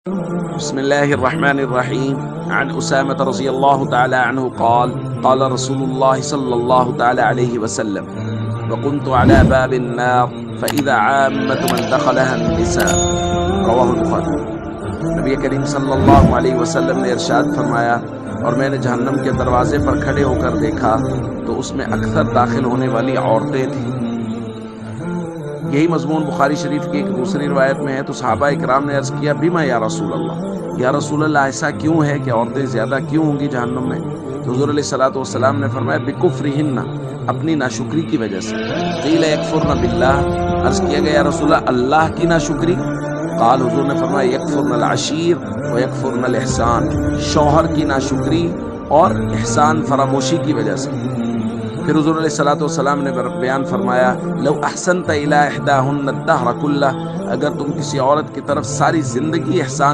بسم الله الرحمن الرحيم. عن أسامة رضي الله تعالى عنه قال قال رسول الله صلى الله تعالى عليه وسلم وكنت على باب النار فإذا عامة من دخلها النساء. رواه البخاری. نبی کریم صلی اللہ علیہ وسلم نے ارشاد فرمایا، اور میں نے جہنم کے دروازے پر کھڑے ہو کر دیکھا تو اس میں اکثر داخل ہونے والی عورتیں تھیں۔ یہی مضمون بخاری شریف کی ایک دوسری روایت میں ہے۔ تو صحابہ اکرام نے عرض کیا، بما یا رسول اللہ، یا رسول اللہ ایسا کیوں ہے کہ عورتیں زیادہ کیوں ہوں گی جہنم میں؟ تو حضور علیہ الصلوۃ والسلام نے فرمایا، بکفرہن، اپنی ناشکری کی وجہ سے۔ قیل یکفرن باللہ، عرض کیا گیا یا رسول اللہ، اللہ کی ناشکری؟ قال، حضور نے فرمایا، یکفرن العشیر و یکفرن الاحسان، شوہر کی ناشکری اور احسان فراموشی کی وجہ سے۔ پھر حضور علیہ الصلوۃ والسلام نے بیان فرمایا، لو احسنت الی احداہن الدہر کلہ، اگر تم کسی عورت کی طرف ساری زندگی احسان